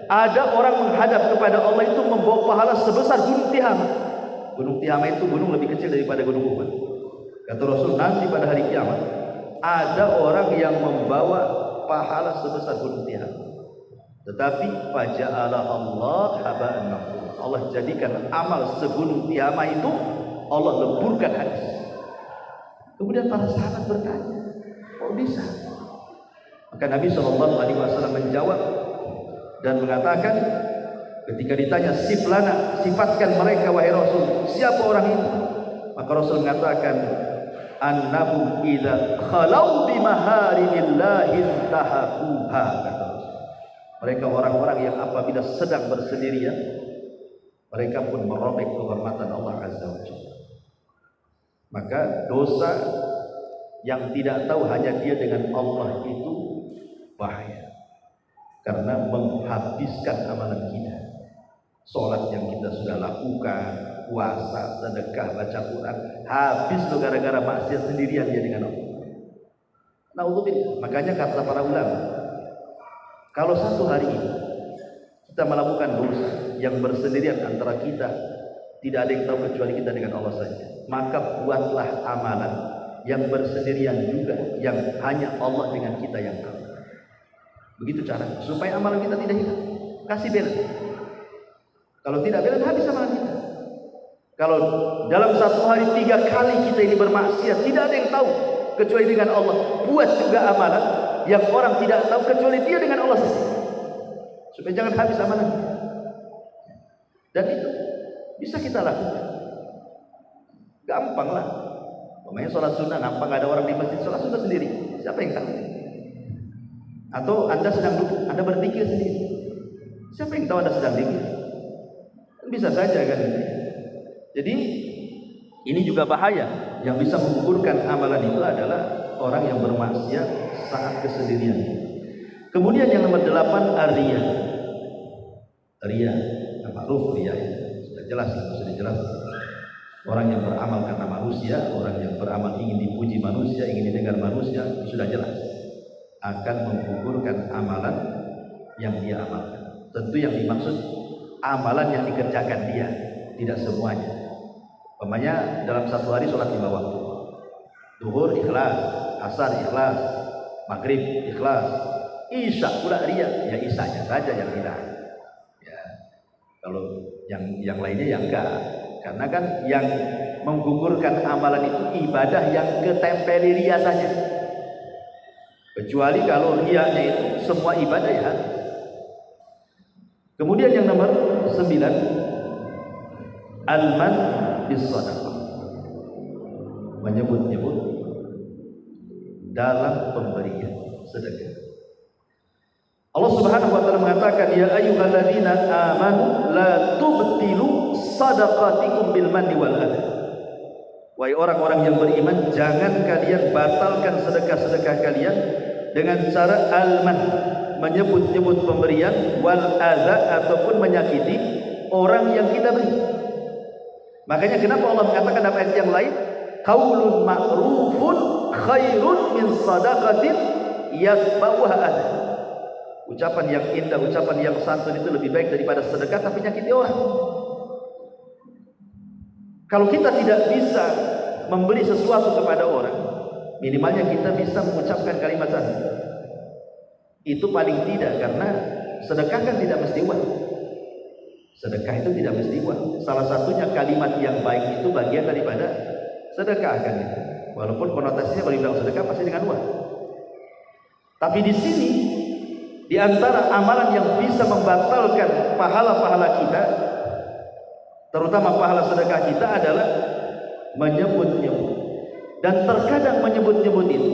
ada orang menghadap kepada Allah itu membawa pahala sebesar gunung Tihamah. Gunung Tihamah itu gunung lebih kecil daripada gunung Uhud. Kata Rasul, nanti pada hari kiamat ada orang yang membawa pahala sebesar gunung Tihamah. Tetapi faja'ala Allah haba'an mansura. Allah jadikan amal segunung Tihamah itu, Allah leburkan habis. Kemudian para sahabat bertanya, kok bisa? Maka Nabi SAW menjawab dan mengatakan, ketika ditanya siflana, sifatkan mereka wahai Rasul, siapa orang itu? Maka Rasul mengatakan, annahum idza khalau bi maharimillahi intahaquha. Mereka orang-orang yang apabila sedang bersendirian, mereka pun merobek kehormatan Allah Azza wa Jalla. Maka dosa yang tidak tahu hanya dia dengan Allah itu bahaya, karena menghabiskan amalan kita. Sholat yang kita sudah lakukan, puasa, sedekah, baca Quran, habis loh gara-gara maksiat sendirian dia dengan Allah. Naudzubillah. Makanya kata para ulama, kalau satu hari ini kita melakukan dosa yang bersendirian antara kita Tidak ada yang tahu kecuali kita dengan Allah saja. Maka buatlah amalan yang bersendirian juga, yang hanya Allah dengan kita yang tahu. Begitu caranya, supaya amalan kita tidak hilang. Kasih balance. Kalau tidak balance, habis amalan kita. Kalau dalam satu hari 3 kali kita ini bermaksiat, tidak ada yang tahu kecuali dengan Allah. Buat juga amalan yang orang tidak tahu kecuali dia dengan Allah saja, supaya jangan habis amalan. Dan itu bisa kita lakukan. Gampang lah. Pokoknya sholat sunnah, gampang, ada orang di masjid sholat sunnah sendiri. Siapa yang tahu? Atau Anda sedang duduk, Anda berzikir sendiri. Siapa yang tahu Anda sedang zikir? Bisa saja kan. Jadi ini juga bahaya. Yang bisa menggugurkan amalan itu adalah orang yang bermaksiat saat kesendirian. Kemudian yang nomor 8, riya. Riya, ma'ruf riya. Sudah jelas, sudah jelas. Orang yang beramal karena manusia, orang yang beramal ingin dipuji manusia, ingin didengar manusia, itu sudah jelas akan menggugurkan amalan yang dia amalkan. Tentu yang dimaksud amalan yang dikerjakan dia, tidak semuanya. Umpamanya dalam satu hari sholat 5 waktu. Zuhur ikhlas, asar ikhlas, maghrib ikhlas, isya pula riya, ya isyanya saja yang hilang. Ya, kalau yang lainnya ya enggak. Karena kan yang menggugurkan amalan itu ibadah yang ketempeli riya saja. Kecuali kalau riyanya itu semua ibadah ya. Kemudian yang nomor 9, al-man bis-shadaqah. Menyebut-nyebut dalam pemberian sedekah. Allah Subhanahu wa taala mengatakan, ya ayyuhalladzina amanu la tubtilu shadaqatikum bil manni wal adha. Wahai orang-orang yang beriman, jangan kalian batalkan sedekah-sedekah kalian dengan cara al-man, menyebut-nyebut pemberian, wal adha, ataupun menyakiti orang yang kita beri. Makanya kenapa Allah mengatakan dalam ayat yang lain, qaulun ma'rufun khairun min shadaqatin yatba'uha adha. Ucapan yang indah, ucapan yang santun itu lebih baik daripada sedekah tapi nyakiti orang. Kalau kita tidak bisa memberi sesuatu kepada orang, minimalnya kita bisa mengucapkan kalimat santun. Itu paling tidak, karena sedekah kan tidak mesti uang. Sedekah itu tidak mesti uang. Salah satunya kalimat yang baik itu bagian daripada sedekah kan itu. Walaupun konotasinya kalau dibilang sedekah pasti dengan uang. Tapi di sini, di antara amalan yang bisa membatalkan pahala-pahala kita, terutama pahala sedekah kita, adalah menyebut-nyebut. Dan terkadang menyebut-nyebut itu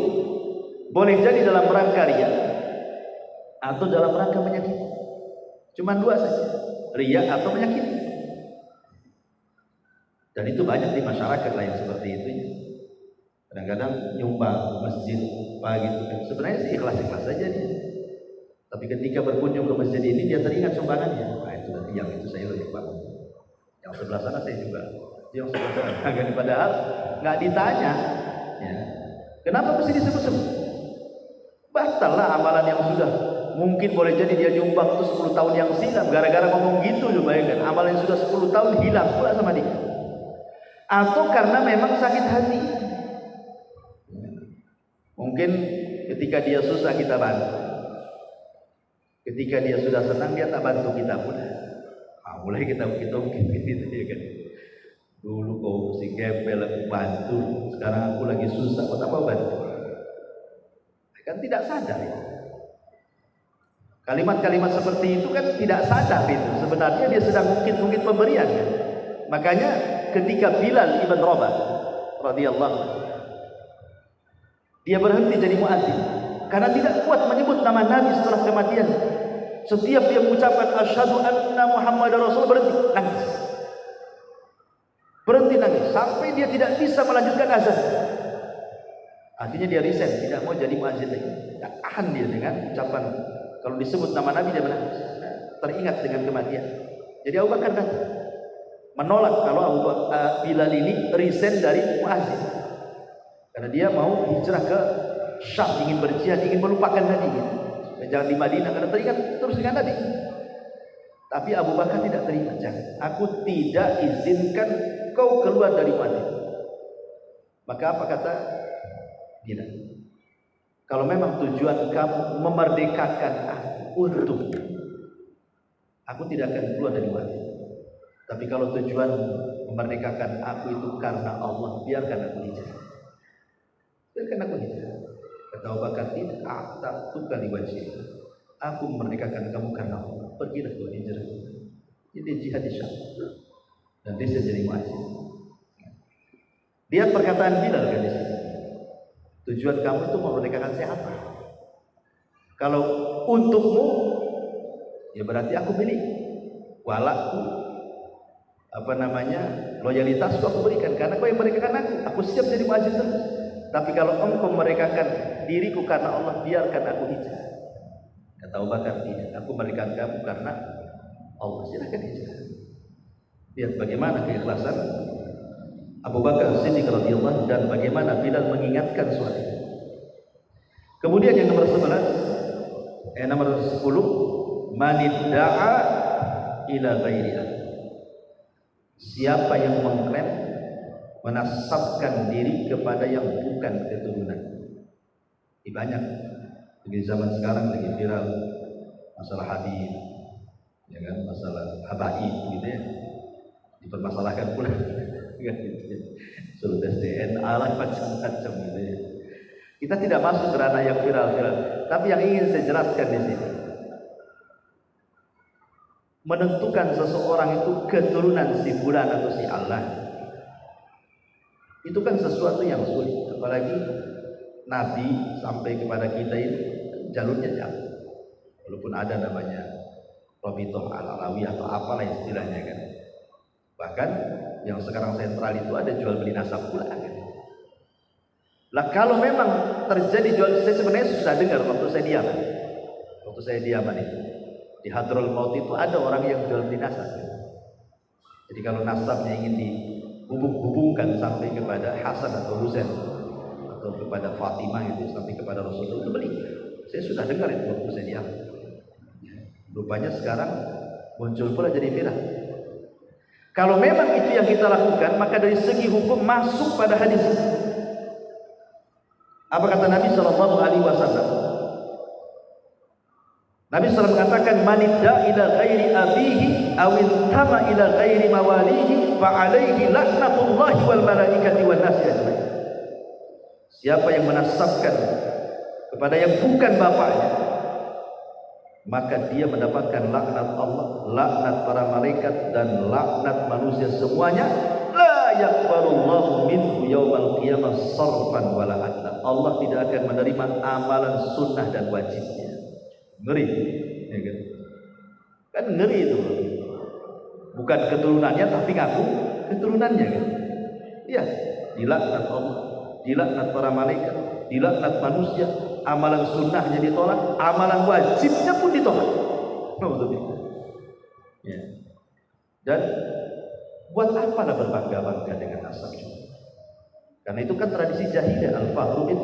boleh jadi dalam rangka riya atau dalam rangka menyakiti. Cuma 2 saja, riya atau menyakiti. Dan itu banyak di masyarakat lain seperti itu. Kadang-kadang nyumbang masjid gitu. Sebenarnya sih ikhlas-ikhlas saja dia. Tapi ketika berkunjung ke masjid ini dia teringat sumbangannya. Nah itu nanti yang itu saya yang bangun. Yang sebelah sana saya juga. Yang sebelah sana. Padahal nggak ditanya. Ya. Kenapa mesti disebut-sebut? Batal lah amalan yang sudah. Mungkin boleh jadi dia nyumbang itu 10 tahun yang silam. Gara-gara ngomong gitu, bayangkan. Amalan yang sudah 10 tahun hilang pula sama dia. Atau karena memang sakit hati. Mungkin ketika dia susah kita bantu. Ketika dia sudah senang dia tak bantu kita pula. Mulai kita gitu ya kan. Dulu kau si gembel aku bantu, sekarang aku lagi susah kau tak mau bantu. Kan tidak sadar itu. Kalimat-kalimat seperti itu kan tidak sadar itu. Sebenarnya dia sedang mungkin pemberian kan. Makanya ketika Bilal ibn Rabah radhiyallahu, dia berhenti jadi muadzin karena tidak kuat menyebut nama Nabi setelah kematian. Setiap dia mengucapkan asyhadu anna Muhammadar Rasul, berhenti nangis sampai dia tidak bisa melanjutkan azan. Akhirnya dia resign, tidak mau jadi muadzin lagi. Tak tahan dia dengan ucapan, kalau disebut nama Nabi dia menangis, teringat dengan kematian. Jadi Abu Bakar datang menolak kalau Bilal ini resign dari muadzin, karena dia mau hijrah ke Syam, ingin berjihad, ingin melupakan Nabi gitu. Jangan di Madinah karena teringat terus dengan Nabi. Tapi Abu Bakar tidak terima. Jangan. Aku tidak izinkan kau keluar dari Madinah. Maka apa kata Bilal? Kalau memang tujuan kamu memerdekakan aku untuk, aku tidak akan keluar dari Madinah. Tapi kalau tujuan memerdekakan aku itu karena Allah, biarkan aku hijrah. Biarkan aku hijrah. Kata Abu Bakar, tidak, tak tukar di wajib. Aku memerdekakan kamu karena Allah. Pergilah kau hijrah. Jadi jihad di Syam. Dan dia jadi wajib. Lihat perkataan Bilal kan di sini. Tujuan kamu itu memerdekakan siapa? Kalau untukmu, ya berarti aku milik. Walakku, loyalitasku aku berikan karena kau yang memerdekakan aku siap jadi wajib terus. Tapi kalau engkau memerdekakan diriku karena Allah, biarkan aku hijrah. Kata Abu Bakar, tidak, aku memerdekakan kamu karena Allah, silakan hijrah. Lihat bagaimana keikhlasan Abu Bakar Siddiq radhiyallahu dan bagaimana Bilal mengingatkan suatu itu. Kemudian yang nomor 10, manidda'a ila ghairi abi. Siapa yang mengklaim menasabkan diri kepada yang bukan keturunan. Ini banyak di zaman sekarang lagi viral masalah Habib, ya kan, masalah habaib gitu ya, dipermasalahkan pula. Suruh tes DNA lah macam-macam gitu ya. Kita tidak masuk ke ranah yang viral-viral, tapi yang ingin saya jelaskan di sini, menentukan seseorang itu keturunan si fulan atau si Allah, itu kan sesuatu yang sulit. Apalagi Nabi sampai kepada kita ini jalurnya jauh. Walaupun ada namanya Rabithah Al-Alawi atau apalah istilahnya kan. Bahkan yang sekarang sentral itu ada jual beli nasab pula kan. Lah kalau memang terjadi jual, saya sebenarnya sudah dengar waktu saya di Yaman. Waktu saya di Yaman itu di Hadrul Maut itu ada orang yang jual beli nasab. Jadi kalau nasabnya ingin dihubung-hubungkan sampai kepada Hasan atau Husain atau kepada Fatimah itu sampai kepada Rasulullah, itu beli. Saya sudah dengar itu waktu saya di Yaman. Rupanya sekarang muncul pula jadi viral. Kalau memang itu yang kita lakukan, maka dari segi hukum masuk pada hadis ini. Apa kata Nabi Sallallahu Alaihi Wasallam? Nabi SAW mengatakan, manidda ila ghairi abihi awil tama ila ghairi mawalihi fa'alaihi laknatullahi wal malaikati wal nasi ajmain. Siapa yang menasabkan kepada yang bukan bapaknya, maka dia mendapatkan laknat Allah, laknat para malaikat, dan laknat manusia semuanya. La yaqbalullahu minhu yaumal qiyamah sarfan wala adla. Allah tidak akan menerima amalan sunnah dan wajibnya. Ngeri, ya kan? Kan ngeri itu. Bukan keturunannya tapi ngaku keturunannya kan. Iya, dilaknat Allah, dilaknat para malaikat, dilaknat manusia, amalan sunnahnya ditolak, amalan wajibnya pun ditolak. Ya. Dan buat apalah berbangga-bangga dengan nasab? Karena itu kan tradisi jahiliyah, al-fakhru bil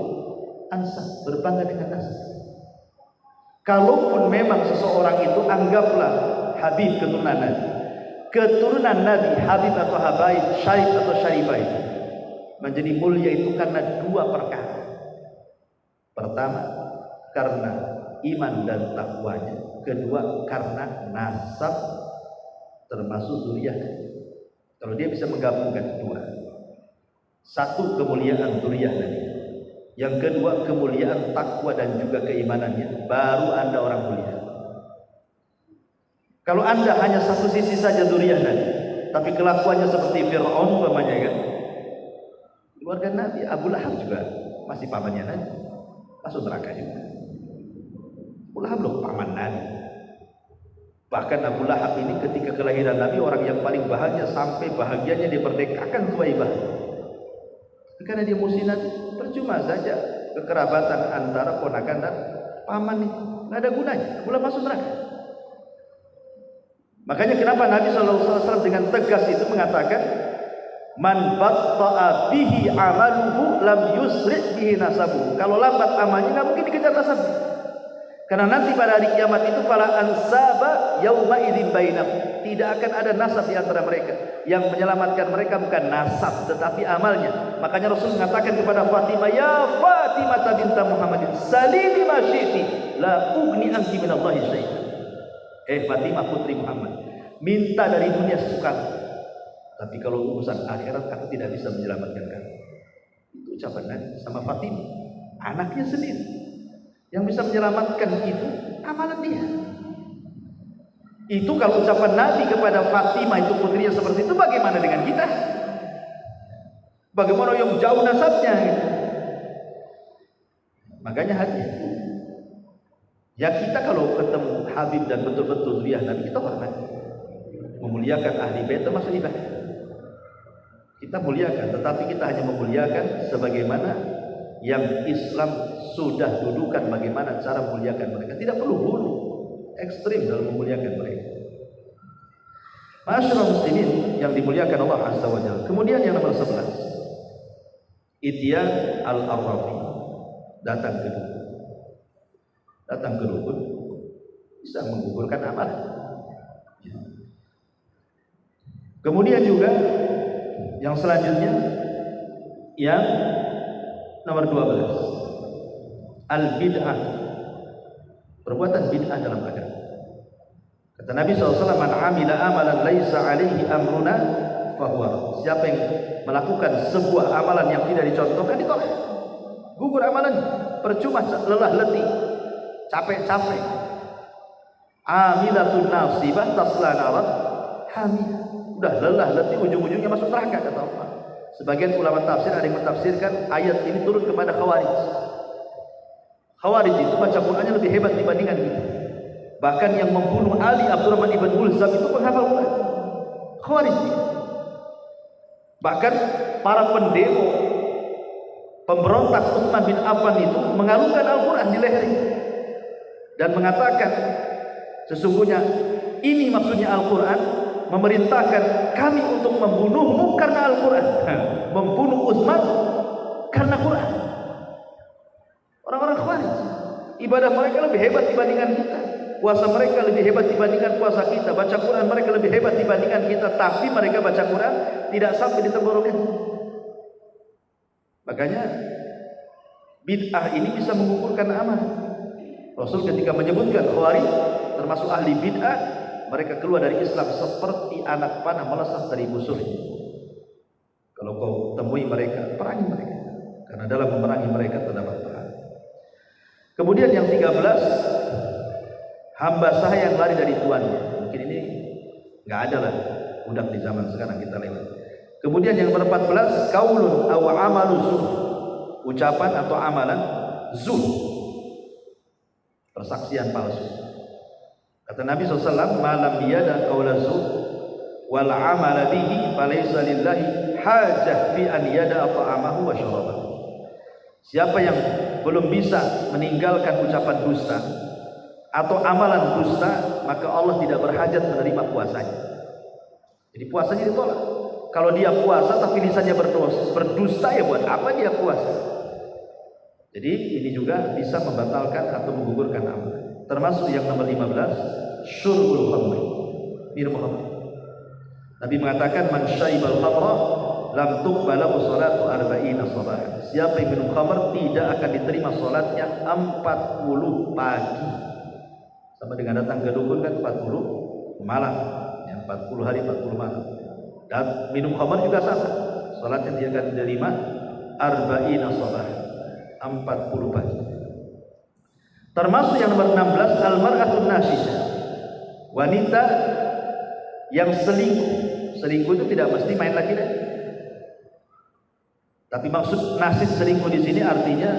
ansab, berbangga dengan nasab. Kalaupun memang seseorang itu, anggaplah Habib keturunan Nabi. Keturunan Nabi, Habib atau Habaib, Syarif atau Syarifah itu menjadi mulia itu karena dua perkara. Pertama, karena iman dan takwanya. Kedua, karena nasab termasuk zuriyahnya. Kalau dia bisa menggabungkan dua. Satu, kemuliaan zuriyah Nabi. Yang kedua, kemuliaan takwa dan juga keimanannya, baru Anda orang mulia. Kalau Anda hanya satu sisi saja zuriyah Nabi, tapi kelakuannya seperti Fir'aun umpamanya kan, keluarga Nabi, Abu Lahab juga masih pamannya Nabi, masuk neraka juga. Abu Lahab loh paman Nabi. Bahkan Abu Lahab ini ketika kelahiran Nabi orang yang paling bahagia, sampai bahagianya diperdekakan Suwaibah. Karena dia musuh Nabi, percuma saja kekerabatan antara ponakan dan paman itu, nggak ada gunanya, Abu Lahab masuk neraka. Makanya kenapa Nabi SAW dengan tegas itu mengatakan, man batta'a bihi amaluhu lam yusri' bihi nasabuhu. Kalau lambat amalnya nggak mungkin dikejar nasabnya. Karena nanti pada hari kiamat itu fala ansaba yauma idzin bainahum. Tidak akan ada nasab di antara mereka. Yang menyelamatkan mereka bukan nasab tetapi amalnya. Makanya Rasul mengatakan kepada Fatimah, "Ya Fatimah binta Muhammadin, salini ma syi'ti, la ugni anki minallahi syai'an." Fatimah putri Muhammad, minta dari dunia sesukamu. Tapi kalau urusan akhirat aku tidak bisa menyelamatkan kamu. Itu ucapan Nabi sama Fatimah, anaknya sendiri. Yang bisa menyelamatkan itu amalan dia. Itu kalau ucapan Nabi kepada Fatimah itu putrinya seperti itu, bagaimana dengan kita? Bagaimana yang jauh nasabnya gitu. Makanya hati-hati. Ya kita kalau ketemu Habib dan betul-betul zuriyah Nabi, kita hormat, memuliakan ahli bait termasuk ibadah. Kita muliakan, tetapi kita hanya memuliakan sebagaimana yang Islam sudah dudukan bagaimana cara memuliakan mereka. Tidak perlu hulu ekstrim dalam memuliakan mereka. Ma'asyiral muslimin yang dimuliakan Allah Azza wa Jalla. Kemudian yang nomor 11, Ityan al-Arrafi, datang ke dukun. Datang ke dukun bisa menggugurkan amal. Kemudian juga yang selanjutnya yang nomor 12, al-bid'ah, perbuatan bid'ah dalam agama. Kata Nabi SAW, "Man amila amalan laisa alaihi amruna fahuwa." Siapa yang melakukan sebuah amalan yang tidak dicontohkan, ditolak. Gugur amalan, percuma, lelah letih, capek-capek. Amilatun nasibah tasla naran hamiyah. Udah lelah letih, ujung-ujungnya masuk neraka kata Allah. Sebagian ulama tafsir ada yang mentafsirkan ayat ini turun kepada Khawarij. Khawarij itu baca Qur'annya lebih hebat dibandingkan kita. Bahkan yang membunuh Ali Abdurrahman ibn Mulzam itu penghafal Quran. Khawarij. Bahkan para pendemo, pemberontak Utsman bin Affan itu mengalungkan Al-Quran di lehernya dan mengatakan, sesungguhnya ini maksudnya Al-Quran memerintahkan kami untuk membunuhmu karena Al-Quran, membunuh Utsman karena Quran. Orang-orang Khawarij, ibadah mereka lebih hebat dibandingkan kita, puasa mereka lebih hebat dibandingkan puasa kita, baca Quran mereka lebih hebat dibandingkan kita, tapi mereka baca Quran tidak sampai di tenggorokan. Makanya bid'ah ini bisa mengukurkan amal. Rasul ketika menyebutkan Khawarij termasuk ahli bid'ah, mereka keluar dari Islam seperti anak panah melesat dari musuhnya. Kalau kau temui mereka, perangi mereka, karena dalam memerangi mereka terdapat pahala. Kemudian yang 13, hamba sahaya yang lari dari tuannya. Mungkin ini nggak ada lah, budak di zaman sekarang kita lewat. Kemudian yang ke-14, qaulun aw amalu zuh, ucapan atau amalan zuh, persaksian palsu. Kata Nabi SAW, malam biyada qaula zuh wal amala bihi falaysa lillahi hajah fi an yada ta'amahu wa syarabahu. Siapa yang belum bisa meninggalkan ucapan dusta atau amalan dusta, maka Allah tidak berhajat menerima puasanya. Jadi puasanya ditolak. Kalau dia puasa tapi lisannya berdusta, ya buat apa dia puasa? Jadi ini juga bisa membatalkan atau menggugurkan amalan. Termasuk yang nomor 15, syurbul khamr, minum khamr. Nabi mengatakan, man syaribal khamra lam tuqbalahu salatu arba'ina sabahan. Siapa yang minum khamr tidak akan diterima salatnya 40 pagi. Sama dengan datang ke dukun kan 40 malam, ya, 40 hari 40 malam. Dan minum khamr juga sama, salatnya dia akan diterima arba'ina sabahan, 40 pagi. Termasuk yang nomor 16, al-mar'atun nasyisah, wanita yang selingkuh. Selingkuh itu tidak mesti main laki-laki. Tapi maksud nasis selingkuh di sini artinya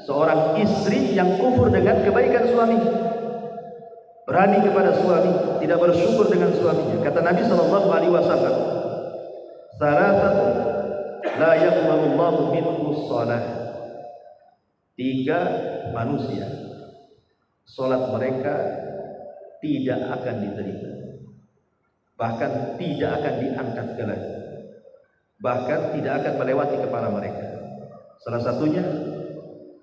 seorang istri yang kufur dengan kebaikan suaminya, berani kepada suami, tidak bersyukur dengan suaminya. Kata Nabi SAW, salatatu la yaqbalu Allahu minhu shalah. 3 manusia salat mereka tidak akan diterima, bahkan tidak akan diangkat ke langit, bahkan tidak akan melewati kepala mereka. Salah satunya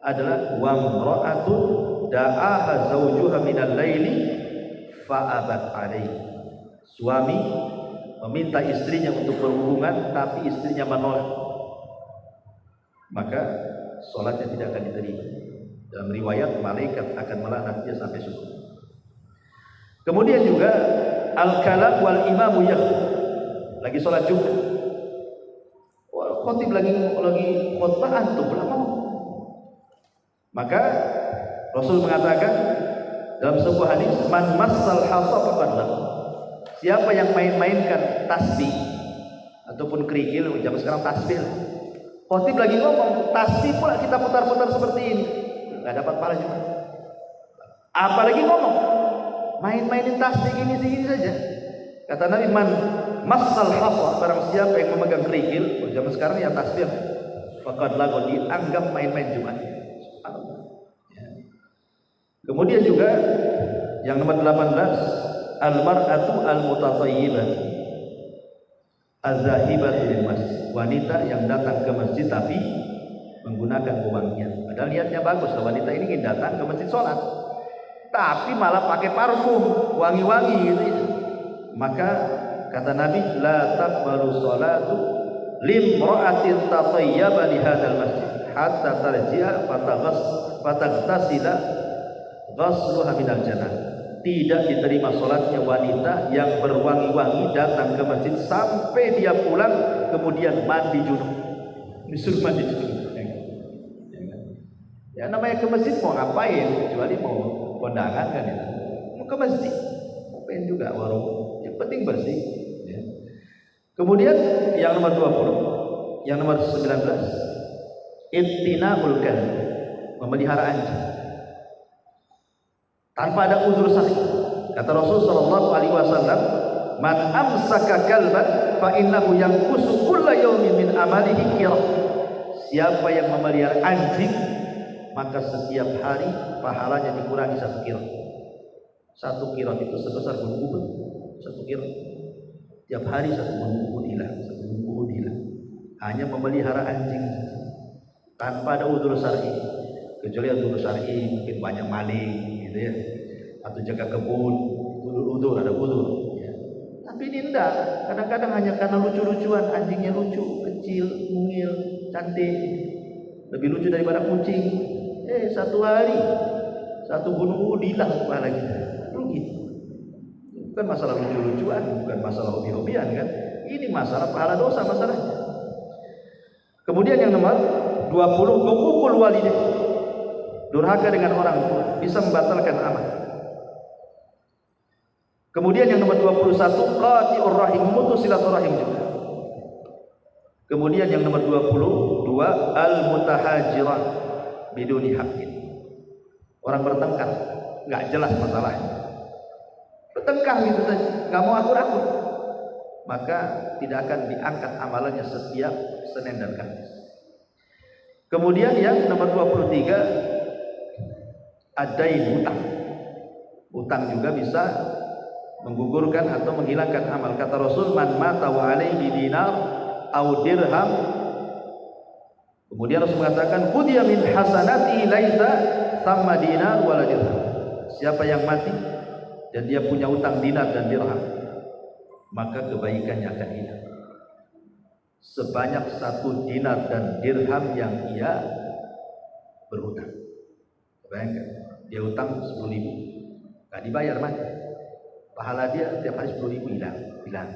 adalah wamra'atun da'aha zawjuha minal laili fa'abat alaihi. Suami meminta istrinya untuk berhubungan tapi istrinya menolak, maka sholatnya tidak akan diterima. Dalam riwayat malaikat akan melaknat dia sampai subuh. Kemudian juga al-kalam wal imamu yakhutub, lagi sholat Jumat, khotib lagi khutbah antum belum mau, maka Rasul mengatakan dalam sebuah hadis, man massal hasa faqad lahu. Siapa yang main-mainkan tasbih ataupun kerikil, zaman sekarang tasbih lah. Khotib lagi ngomong, tasbih pula kita putar-putar seperti ini, nggak dapat pahala juga. Apalagi ngomong, main-mainin tasbih gini saja. Kata Nabi, man massal hasa, barang siapa yang memegang kerikil, zaman sekarang ya tasbih, faqad lahu, dianggap main-main Jumat. Kemudian juga yang nomor 18, al-mar'atu al-mutatayyibah az-zahibatu lil masjid, wanita yang datang ke masjid tapi menggunakan wangian. Padahal niatnya bagus, wanita ini ingin datang ke masjid sholat, tapi malah pakai parfum, wangi-wangi gitu ya. Maka kata Nabi, la taqbalu sholatu limra'atin tatayyaba li hadzal masjid hatta tarji'a fataghtasila ghasluha minal janah. Tidak diterima sholatnya wanita yang berwangi-wangi datang ke masjid sampai dia pulang kemudian mandi junub, disuruh mandi junub. Ya namanya ke masjid mau ngapain kecuali mau kondangan kan ya. Mau ke masjid ngapain juga warung, yang penting bersih ya. Kemudian yang nomor 20, yang nomor 19, ittina'ul kalb, memelihara anjing tanpa ada uzur sahih. Kata Rasul sallallahu alaihi wasallam, man amsaka kalban fa innahu yanqusu kulla yawmin min amalihi qira. Siapa yang memelihara anjing, maka setiap hari pahalanya dikurangi 1 qira. 1 qira itu sebesar gunung Uhud. 1 qira. Tiap hari 1 gunung Uhud hilang, 1 gunung Uhud hilang. Hanya memelihara anjing tanpa ada uzur syar'i. Kecuali uzur syar'i, mungkin banyak maling gitu ya, atau jaga kebun, itu ada uzur ya. Tapi ini enggak, kadang-kadang hanya karena lucu-lucuan, anjingnya lucu, kecil, mungil, cantik, lebih lucu daripada kucing. 1 hari 1 gunung hilang kepala kita, rugi. Bukan masalah lucu-lucuan, bukan masalah hobi-hobian kan, ini masalah pahala dosa masalahnya. Kemudian yang nomor 20, uququl walidain, durhaka dengan orang tua bisa membatalkan amal. Kemudian yang nomor 21, qati'ur rahim, memutus silaturahim juga. Kemudian yang nomor 22, al-mutahajirah biduni haqqin, orang bertengkar nggak jelas masalahnya, bertengkar gitu saja, nggak mau akur-akur, maka tidak akan diangkat amalannya setiap Senin dan Kamis. Kemudian yang nomor 23, adain, hutang. Hutang juga bisa menggugurkan atau menghilangkan amal. Kata Rasul, man mata wa alaihi dinar au dirham. Kemudian Rasul mengatakan, qudiya min hasanati laisa thamma dinar wala dirham. Siapa yang mati dan dia punya hutang dinar dan dirham, maka kebaikannya akan hilang sebanyak 1 dinar dan dirham yang ia berhutang. Bayangkan, dia hutang 10.000, nggak dibayar, mati. Pahala dia tiap hari 10.000 hilang,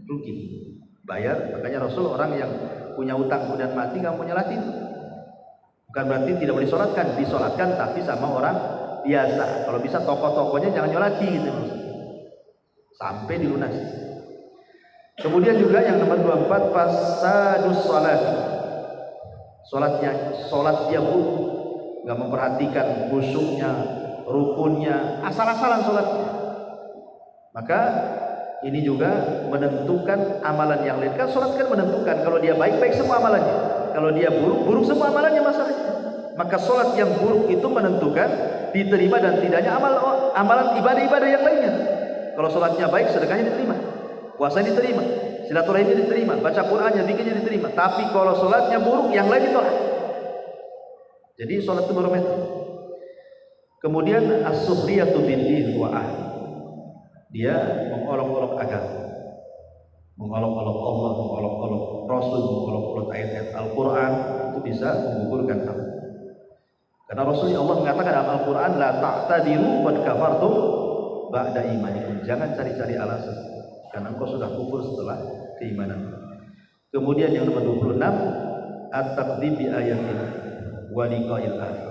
rugi. Bayar. Makanya Rasul, orang yang punya hutang kemudian mati nggak mau nyolatin. Bukan berarti tidak boleh disolatkan, disolatkan tapi sama orang biasa. Kalau bisa tokoh-tokohnya jangan nyolati gitu, sampai dilunasi. Kemudian juga yang nomor 24, fasadus salat. Solat dia buruk, nggak memperhatikan khusyuknya, rukunnya, asal-asalan solatnya. Maka ini juga menentukan amalan yang lain. Kan solat kan menentukan, kalau dia baik-baik semua amalannya, kalau dia buruk-buruk semua amalannya masalahnya. Maka solat yang buruk itu menentukan diterima dan tidaknya amalan ibadah-ibadah yang lainnya. Kalau solatnya baik, sedekahnya diterima, puasanya diterima, silaturahimnya diterima, baca Qur'annya, zikirnya diterima. Tapi kalau solatnya buruk, yang lain ditolak. Jadi solat itu barometer. Kemudian as-sukhriyatu bid-din wa ahli. Dia mengolok-olok agama, mengolok-olok Allah, mengolok-olok Rasul, mengolok-olok ayat-ayat Al-Quran, itu bisa menggugurkan amal. Karena Rasulullah Allah mengatakan dalam Al-Quran, la ta'tadiru qad kafartum ba'da imanikum. Jangan cari-cari alasan, karena engkau sudah kufur setelah keimanan. Kemudian yang nomor 26, at-takdzib bi ayatillah wa liqa'il akhir.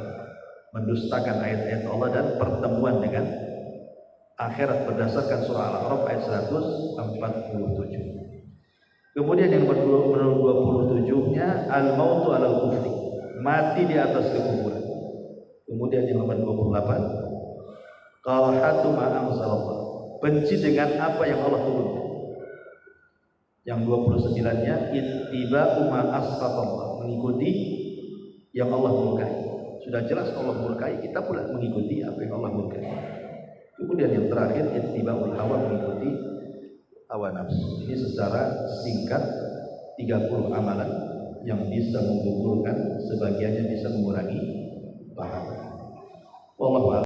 Mendustakan ayat-ayat Allah dan pertemuan dengan akhirat berdasarkan surah Al-A'raf ayat 147. Kemudian yang nomor 27-nya al-mautu alal kufri, mati di atas kekufuran. Kemudian yang nomor 28, qarahatu ma anzalallah, benci dengan apa yang Allah turunkan. Yang 29-nya ittiba'u ma asqatallah, mengikuti yang Allah murkai. Sudah jelas Allah murkai, kita pula mengikuti apa yang Allah murkai. Kemudian yang terakhir ittiba'ul hawa, mengikuti hawa nafsu. Ini secara singkat 30 amalan yang bisa menggugurkan, sebagiannya bisa mengurangi pahala. Wallahu a'lam.